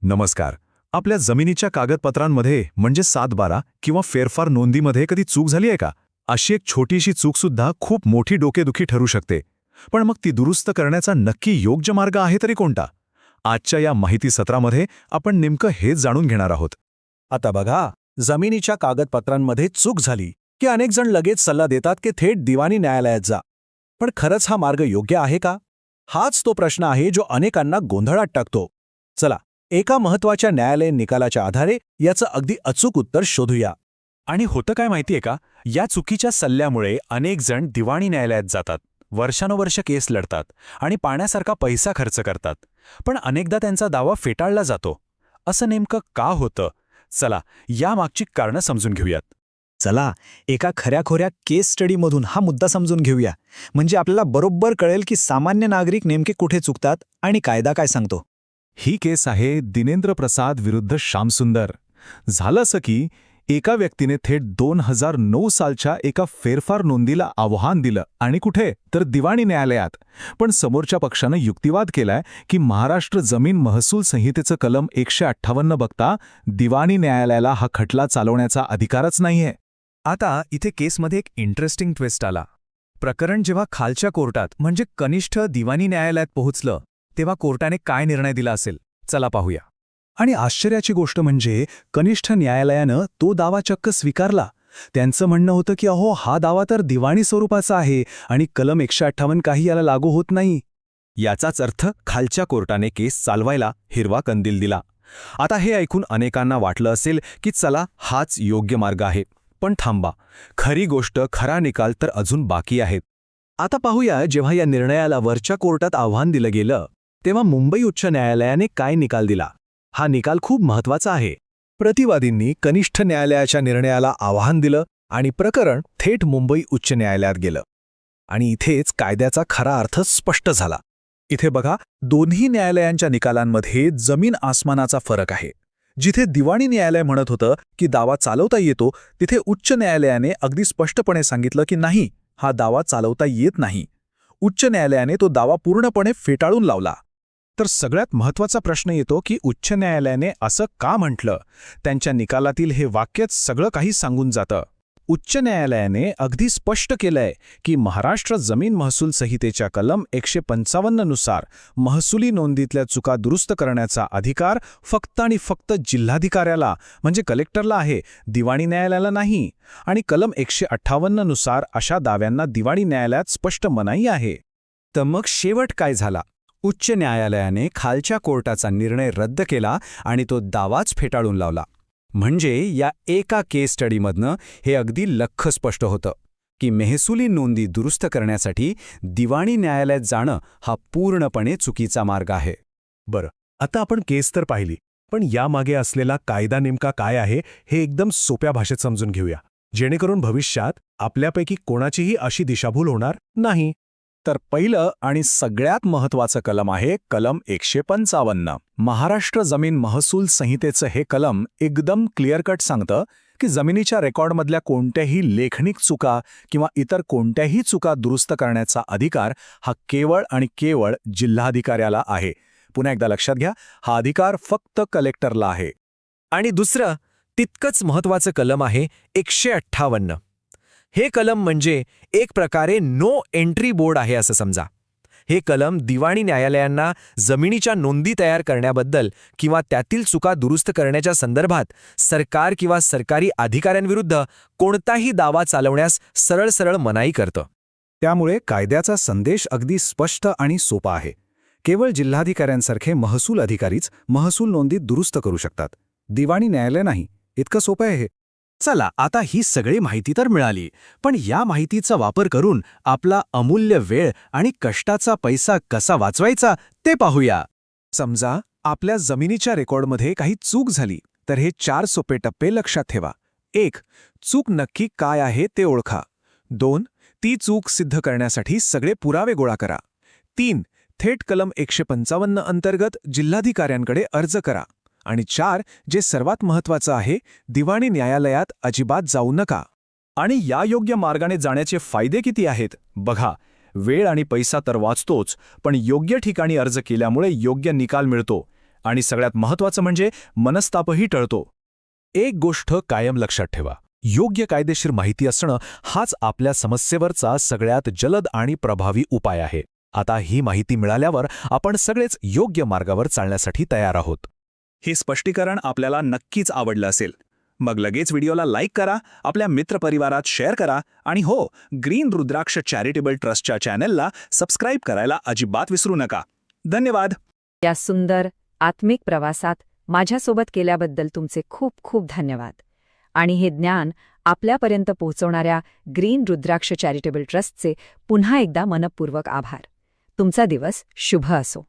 नमस्कार. आपल्या जमिनीच्या कागदपत्रांमध्ये म्हणजे 7/12 किंवा फेरफार नोंदीमध्ये कधी चूक झाली आहे का? अशी एक छोटीशी चूकसुद्धा खूप मोठी डोकेदुखी ठरू शकते. पण मग ती दुरुस्त करण्याचा नक्की योग्य मार्ग आहे तरी कोणता? आजच्या या माहिती सत्रामध्ये आपण नेमकं हेच जाणून घेणार आहोत. आता बघा, जमिनीच्या कागदपत्रांमध्ये चूक झाली की अनेक जण लगेच सल्ला देतात की थेट दिवाणी न्यायालयात जा. पण खरंच हा मार्ग योग्य आहे का? हाच तो प्रश्न आहे जो अनेकांना गोंधळात टाकतो. चला, एका महत्त्वाच्या न्यायालयीन निकालाच्या आधारे याचं अगदी अचूक उत्तर शोधूया. आणि होतं काय माहितीये का, या चुकीच्या सल्ल्यामुळे अनेक जण दिवाणी न्यायालयात जातात, वर्षानुवर्ष केस लढतात आणि पाण्यासारखा पैसा खर्च करतात. पण अनेकदा त्यांचा दावा फेटाळला जातो. असं नेमकं का होतं? चला, यामागची कारणं समजून घेऊयात. चला, एका खऱ्याखोऱ्या केस स्टडीमधून हा मुद्दा समजून घेऊया. म्हणजे आपल्याला बरोबर कळेल की सामान्य नागरिक नेमके कुठे चुकतात आणि कायदा काय सांगतो. ही केस आहे दिनेंद्र प्रसाद विरुद्ध श्यामसुंदर. झालं असं की एका व्यक्तीने थेट 2009 सालच्या एका फेरफार नोंदीला आव्हान दिलं आणि कुठे तर दिवाणी न्यायालयात. पण समोरच्या पक्षानं युक्तिवाद केलाय की महाराष्ट्र जमीन महसूल संहितेचं कलम 158 बघता दिवाणी न्यायालयाला हा खटला चालवण्याचा अधिकारच नाहीये. आता इथे केसमध्ये एक इंटरेस्टिंग ट्विस्ट आला. प्रकरण जेव्हा खालच्या कोर्टात म्हणजे कनिष्ठ दिवाणी न्यायालयात पोहोचलं, तेव्हा कोर्टाने काय निर्णय दिला असेल, चला पाहूया. आणि आश्चर्याची गोष्ट म्हणजे कनिष्ठ न्यायालयानं तो दावा चक्क स्वीकारला. त्यांचं म्हणणं होतं की अहो, हा दावा तर दिवाणी स्वरूपाचा आहे आणि कलम 158 काही याला लागू होत नाही. याचाच अर्थ खालच्या कोर्टाने केस चालवायला हिरवा कंदील दिला. आता हे ऐकून अनेकांना वाटलं असेल की चला, हाच योग्य मार्ग आहे. पण थांबा, खरी गोष्ट, खरा निकाल तर अजून बाकी आहेत. आता पाहूया, जेव्हा या निर्णयाला वरच्या कोर्टात आव्हान दिलं गेलं तेव्हा मुंबई उच्च न्यायालयाने काय निकाल दिला. हा निकाल खूप महत्त्वाचा आहे. प्रतिवादींनी कनिष्ठ न्यायालयाच्या निर्णयाला आव्हान दिलं आणि प्रकरण थेट मुंबई उच्च न्यायालयात गेलं. आणि इथेच कायद्याचा खरा अर्थ स्पष्ट झाला. इथे बघा, दोन्ही न्यायालयांच्या निकालांमध्ये जमीन आसमानाचा फरक आहे. जिथे दिवाणी न्यायालय म्हणत होतं की दावा चालवता येतो, तिथे उच्च न्यायालयाने अगदी स्पष्टपणे सांगितलं की नाही, हा दावा चालवता येत नाही. उच्च न्यायालयाने तो दावा पूर्णपणे फेटाळून लावला. तर सगळ्यात महत्त्वाचा प्रश्न येतो की उच्च न्यायालयाने असं का म्हटलं? त्यांच्या निकालातील हे वाक्यच सगळं काही सांगून जातं. उच्च न्यायालयाने अगदी स्पष्ट केलंय की महाराष्ट्र जमीन महसूल संहितेच्या कलम 155 नुसार महसुली नोंदीतल्या चुका दुरुस्त करण्याचा अधिकार फक्त आणि फक्त जिल्हाधिकाऱ्याला म्हणजे कलेक्टरला आहे, दिवाणी न्यायालयाला नाही. आणि कलम 158 नुसार अशा दाव्यांना दिवाणी न्यायालयात स्पष्ट मनाई आहे. तर मग शेवट काय झाला? उच्च न्यायालयाने खालच्या कोर्टाचा निर्णय रद्द केला आणि तो दावाच फेटाळून लावला. म्हणजे या एका केस स्टडीमधनं हे अगदी लख्ख स्पष्ट होतं की महसुली नोंदी दुरुस्त करण्यासाठी दिवाणी न्यायालयात जाणं हा पूर्णपणे चुकीचा मार्ग आहे. बरं, आता आपण केस तर पाहिली, पण यामागे असलेला कायदा नेमका काय आहे हे एकदम सोप्या भाषेत समजून घेऊया, जेणेकरून भविष्यात आपल्यापैकी कोणाचीही अशी दिशाभूल होणार नाही. तर पहिलं आणि सगळ्यात महत्त्वाचं कलम आहे कलम 155. महाराष्ट्र जमीन महसूल संहितेचं हे कलम एकदम क्लिअर कट सांगतं की जमिनीच्या रेकॉर्डमधल्या कोणत्याही लेखनिक चुका किंवा इतर कोणत्याही चुका दुरुस्त करण्याचा अधिकार हा केवळ आणि केवळ जिल्हाधिकाऱ्याला आहे. पुन्हा एकदा लक्षात घ्या, हा अधिकार फक्त कलेक्टरला आहे. आणि दुसरं तितकंच महत्त्वाचं कलम आहे 158. हे कलम म्हणजे एक प्रकारे नो एंट्री बोर्ड आहे असं समजा. हे कलम दिवाणी न्यायालयांना जमिनीच्या नोंदी तयार करण्याबद्दल किंवा त्यातील चुका दुरुस्त करण्याच्या संदर्भात सरकार किंवा सरकारी अधिकाऱ्यांविरुद्ध कोणताही दावा चालवण्यास सरळ सरळ मनाई करतं. त्यामुळे कायद्याचा संदेश अगदी स्पष्ट आणि सोपा आहे. केवळ जिल्हाधिकाऱ्यांसारखे महसूल अधिकारीच महसूल नोंदी दुरुस्त करू शकतात, दिवाणी न्यायालय नाही. इतकं सोपं आहे हे. चला, आता ही सगळी माहिती तर मिळाली, पण या माहितीचा वापर करून आपला अमूल्य वेळ आणि कष्टाचा पैसा कसा वाचवायचा ते पाहूया. समजा आपल्या जमिनीच्या रेकॉर्डमध्ये काही चूक झाली, तर हे 4 सोपे टप्पे लक्षात ठेवा. 1. चूक नक्की काय आहे ते ओळखा. 2. ती चूक सिद्ध करण्यासाठी सगळे पुरावे गोळा करा. 3. थेट कलम 155 अंतर्गत जिल्हाधिकाऱ्यांकडे अर्ज करा. आणि 4. जे सर्वात महत्त्वाचं आहे, दिवाणी न्यायालयात अजिबात जाऊ नका. आणि या योग्य मार्गाने जाण्याचे फायदे किती आहेत बघा. वेळ आणि पैसा तर वाचतोच, पण योग्य ठिकाणी अर्ज केल्यामुळे योग्य निकाल मिळतो. आणि सगळ्यात महत्त्वाचं म्हणजे मनस्तापही टळतो. एक गोष्ट कायम लक्षात ठेवा, योग्य कायदेशीर माहिती असणं हाच आपल्या समस्येवरचा सगळ्यात जलद आणि प्रभावी उपाय आहे. आता ही माहिती मिळाल्यावर आपण सगळेच योग्य मार्गावर चालण्यासाठी तयार आहोत. हे स्पष्टीकरण आपल्याला नक्कीच आवडलं असेल. मग लगेच व्हिडिओला लाईक करा, आपल्या मित्रपरिवारात शेअर करा आणि हो, ग्रीन रुद्राक्ष चॅरिटेबल ट्रस्टच्या चॅनलला सबस्क्राईब करायला अजिबात विसरू नका. धन्यवाद. या सुंदर आत्मिक प्रवासात माझ्यासोबत केल्याबद्दल तुमचे खूप खूप धन्यवाद. आणि हे ज्ञान आपल्यापर्यंत पोहोचवणाऱ्या ग्रीन रुद्राक्ष चॅरिटेबल ट्रस्टचे पुन्हा एकदा मनपूर्वक आभार. तुमचा दिवस शुभ असो.